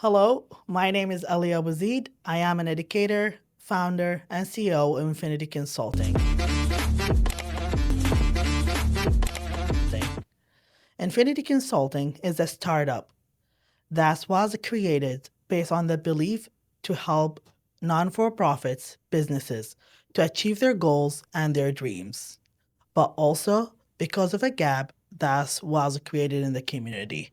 Hello, my name is Ali Abu Zeid. I am an educator, founder, and CEO of Infinity Consulting. Infinity Consulting is a startup that was created based on the belief to help non-for-profits businesses to achieve their goals and their dreams, but also because of a gap that was created in the community.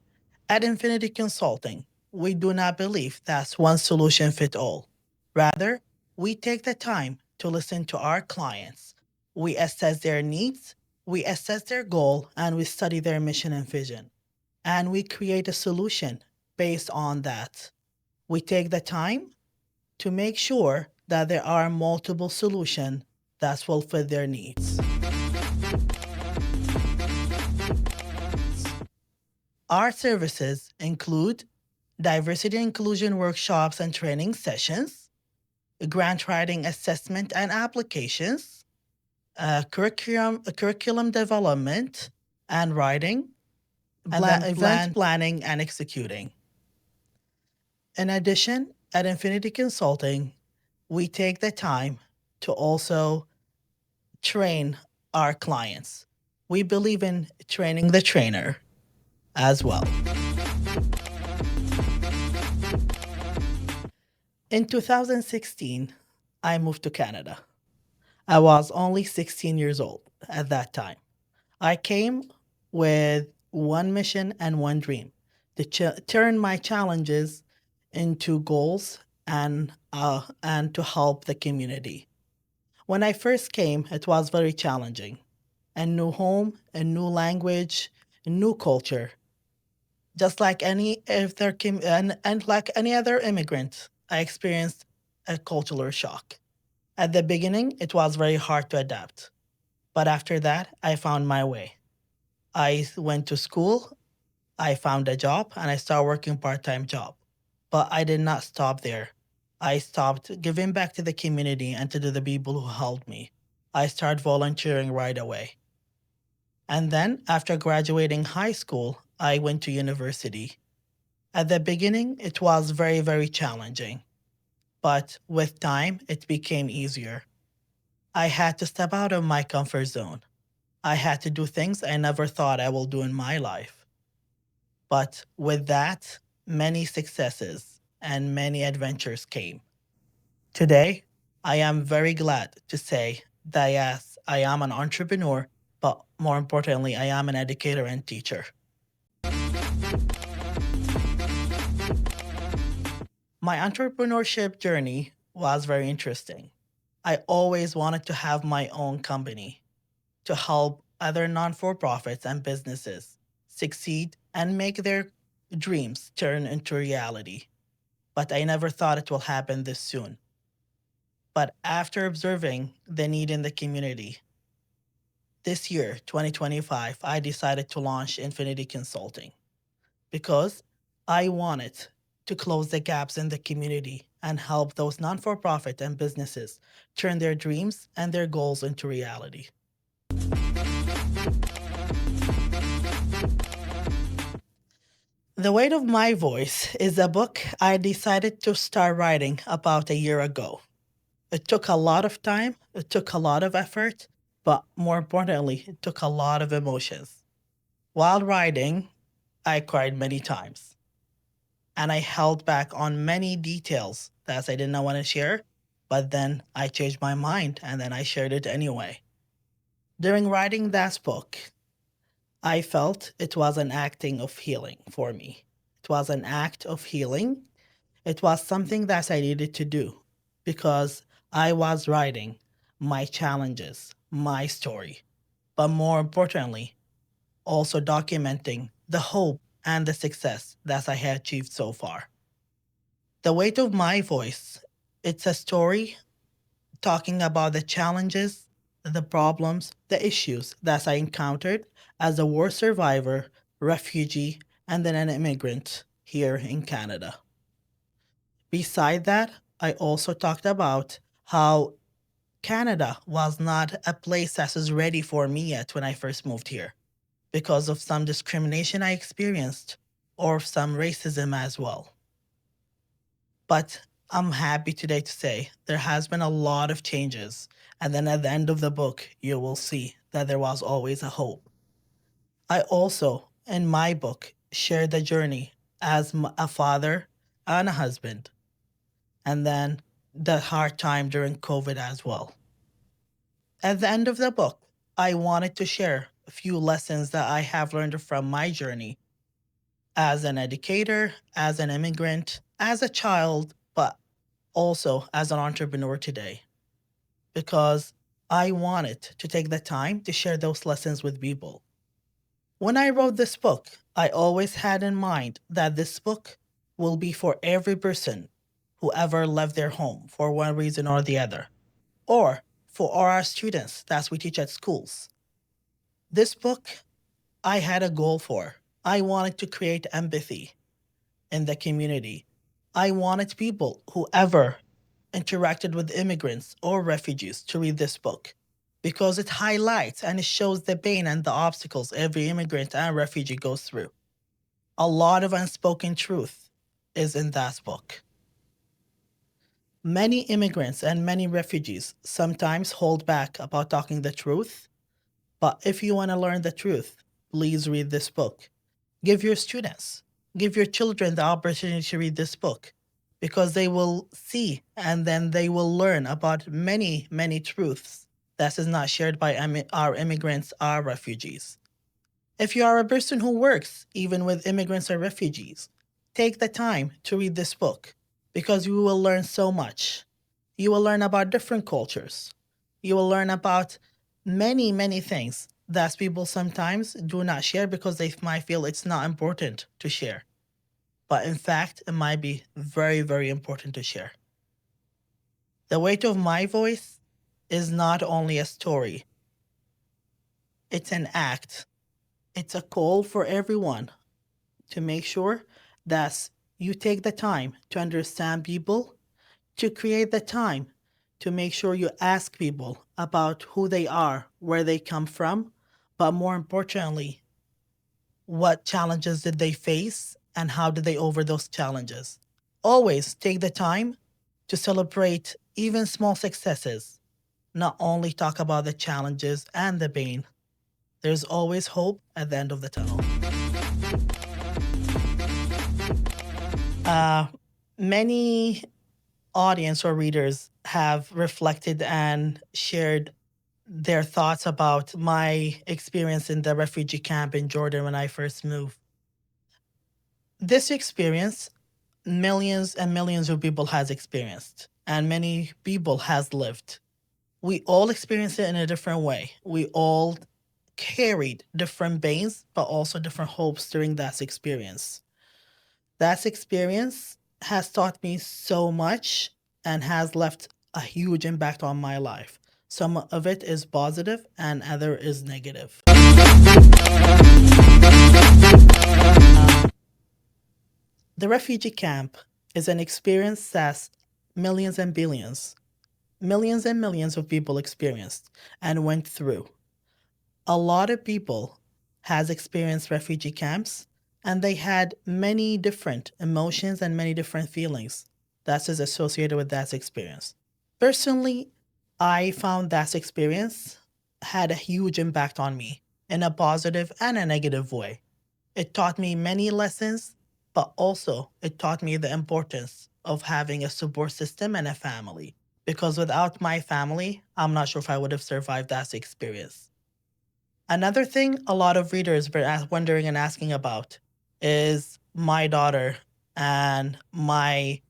At Infinity Consulting, we do not believe that's one solution fit all. Rather, we take the time to listen to our clients. We assess their needs, we assess their goal, and we study their mission and vision. And we create a solution based on that. We take the time to make sure that there are multiple solutions that will fit their needs. Our services include diversity inclusion workshops and training sessions, grant writing assessment and applications, curriculum development and writing, and then event planning and executing. In addition, at Infinity Consulting, we take the time to also train our clients. We believe in training the trainer as well. In 2016, I moved to Canada. I was only 16 years old at that time. I came with one mission and one dream to turn my challenges into goals and to help the community. When I first came, it was very challenging. A new home, a new language, a new culture. Just like and like any other immigrant, I experienced a cultural shock. At the beginning, it was very hard to adapt. But after that, I found my way. I went to school, I found a job, and I started working part-time job. But I did not stop there. I stopped giving back to the community and to the people who helped me. I started volunteering right away. And then, after graduating high school, I went to university. At the beginning, it was very, very challenging. But with time, it became easier. I had to step out of my comfort zone. I had to do things I never thought I will do in my life. But with that, many successes and many adventures came. Today, I am very glad to say that yes, I am an entrepreneur, but more importantly, I am an educator and teacher. My entrepreneurship journey was very interesting. I always wanted to have my own company to help other non-for-profits and businesses succeed and make their dreams turn into reality. But I never thought it will happen this soon. But after observing the need in the community, this year, 2025, I decided to launch Infinity Consulting because I wanted to close the gaps in the community and help those non-for-profit and businesses turn their dreams and their goals into reality. The Weight of My Voice is a book I decided to start writing about a year ago. It took a lot of time, it took a lot of effort, but more importantly, it took a lot of emotions. While writing, I cried many times. And I held back on many details that I did not want to share, but then I changed my mind and then I shared it anyway. During writing that book, I felt it was an acting of healing for me. It was an act of healing. It was something that I needed to do because I was writing my challenges, my story, but more importantly, also documenting the hope and the success that I have achieved so far. The Weight of My Voice, it's a story talking about the challenges, the problems, the issues that I encountered as a war survivor, refugee, and then an immigrant here in Canada. Beside that, I also talked about how Canada was not a place that was ready for me yet when I first moved here because of some discrimination I experienced or some racism as well. But I'm happy today to say there has been a lot of changes. And then at the end of the book, you will see that there was always a hope. I also, in my book, share the journey as a father and a husband, and then the hard time during COVID as well. At the end of the book, I wanted to share a few lessons that I have learned from my journey as an educator, as an immigrant, as a child, but also as an entrepreneur today, because I wanted to take the time to share those lessons with people. When I wrote this book, I always had in mind that this book will be for every person who ever left their home for one reason or the other, or for all our students that we teach at schools. This book, I had a goal for. I wanted to create empathy in the community. I wanted people who ever interacted with immigrants or refugees to read this book because it highlights and it shows the pain and the obstacles every immigrant and refugee goes through. A lot of unspoken truth is in that book. Many immigrants and many refugees sometimes hold back about talking the truth, but if you want to learn the truth, please read this book. Give your students, give your children the opportunity to read this book because they will see and then they will learn about many, many truths that is not shared by our immigrants, our refugees. If you are a person who works even with immigrants or refugees, take the time to read this book because you will learn so much. You will learn about different cultures. You will learn about many, many things that people sometimes do not share because they might feel it's not important to share. But in fact, it might be very, very important to share. The weight of my voice is not only a story, it's an act. It's a call for everyone to make sure that you take the time to understand people, to create the time to make sure you ask people about who they are, where they come from, but more importantly, what challenges did they face and how did they over those challenges. Always take the time to celebrate even small successes, not only talk about the challenges and the pain. There's always hope at the end of the tunnel. Uh, Many audience or readers have reflected and shared their thoughts about my experience in the refugee camp in Jordan when I first moved. This experience, millions and millions of people has experienced, and many people has lived. We all experienced it in a different way. We all carried different pains, but also different hopes during that experience. That experience has taught me so much and has left a huge impact on my life. Some of it is positive and other is negative. The refugee camp is an experience that millions and billions, millions and millions of people experienced and went through. A lot of people has experienced refugee camps and they had many different emotions and many different feelings that is associated with that experience. Personally, I found that experience had a huge impact on me in a positive and a negative way. It taught me many lessons, but also it taught me the importance of having a support system and a family. Because without my family, I'm not sure if I would have survived that experience. Another thing a lot of readers were wondering and asking about is my daughter and my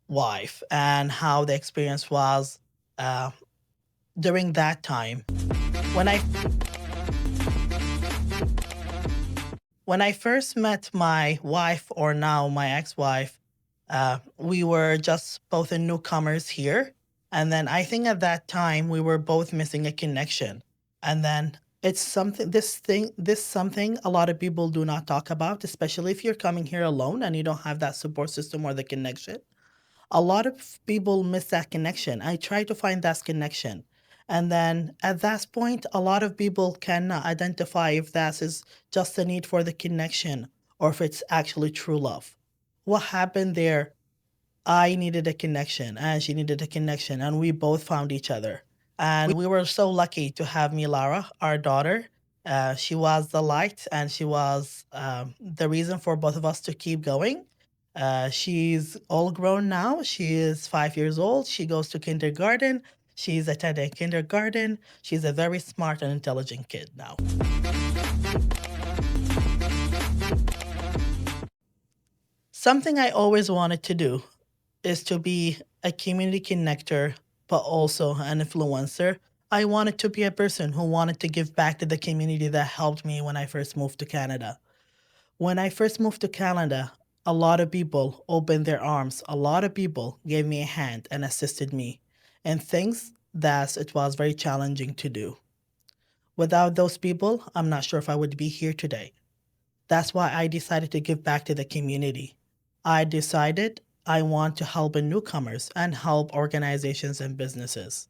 wife and how the experience was uh, during that time. When I when I first met my wife, or now my ex-wife, we were just both newcomers here, and then I think at that time we were both missing a connection. And then it's something this something a lot of people do not talk about, especially if you're coming here alone and you don't have that support system or the connection. A lot of people miss that connection. I try to find that connection. And then at that point, a lot of people cannot identify if that is just a need for the connection or if it's actually true love. What happened there I needed a connection and she needed a connection, and we both found each other. And we were so lucky to have Milara, our daughter. She was the light and she was the reason for both of us to keep going. She's all grown now. She is 5 years old. She goes to kindergarten. She's attending kindergarten. She's a very smart and intelligent kid now. Something I always wanted to do is to be a community connector, but also an influencer. I wanted to be a person who wanted to give back to the community that helped me when I first moved to Canada. When I first moved to Canada, a lot of people opened their arms. A lot of people gave me a hand and assisted me in things that it was very challenging to do. Without those people, I'm not sure if I would be here today. That's why I decided to give back to the community. I decided I want to help in newcomers and help organizations and businesses.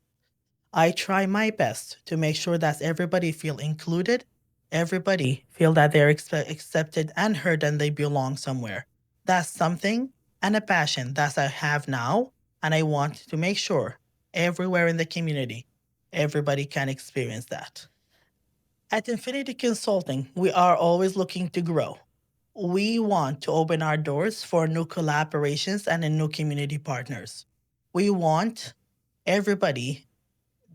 I try my best to make sure that everybody feel included, everybody feel that they're accepted and heard and they belong somewhere. That's something and a passion that I have now, and I want to make sure everywhere in the community, everybody can experience that. At Infinity Consulting, we are always looking to grow. We want to open our doors for new collaborations and new community partners. We want everybody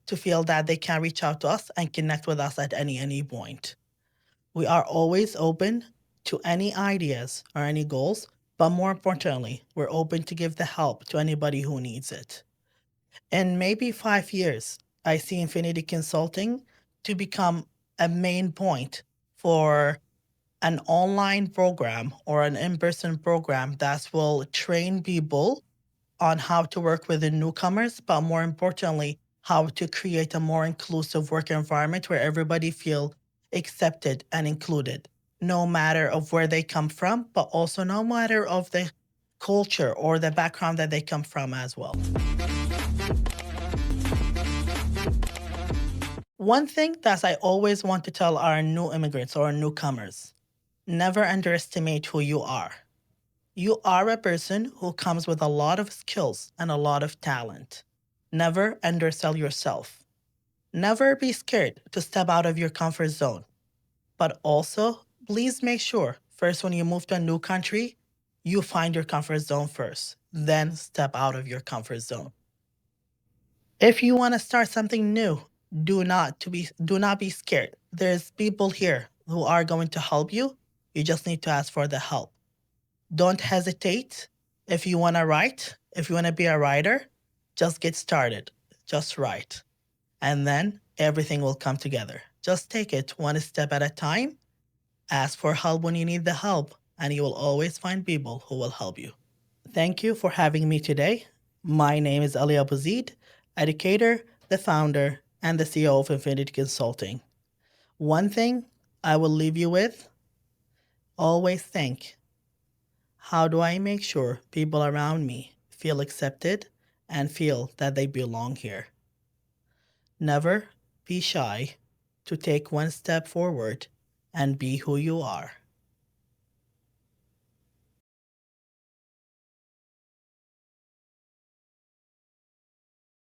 to feel that they can reach out to us and connect with us at any point. We are always open to any ideas or any goals, but more importantly, we're open to give the help to anybody who needs it. In maybe 5 years, I see Infinity Consulting to become a main point for an online program or an in-person program that will train people on how to work with the newcomers, but more importantly, how to create a more inclusive work environment where everybody feel accepted and included, no matter of where they come from, but also no matter of the culture or the background that they come from as well. One thing that I always want to tell our new immigrants or newcomers, never underestimate who you are. You are a person who comes with a lot of skills and a lot of talent. Never undersell yourself. Never be scared to step out of your comfort zone. But also, please make sure, first, when you move to a new country, you find your comfort zone first, then step out of your comfort zone. If you want to start something new, do not be scared. There's people here who are going to help you. You just need to ask for the help. Don't hesitate. If you want to write, if you want to be a writer, just get started. Just write. And then everything will come together. Just take it one step at a time. Ask for help when you need the help, and you will always find people who will help you. Thank you for having me today. My name is Ali Abu Zeid, educator, the founder, and the CEO of Infinity Consulting. One thing I will leave you with, always think, how do I make sure people around me feel accepted and feel that they belong here? Never be shy to take one step forward and be who you are.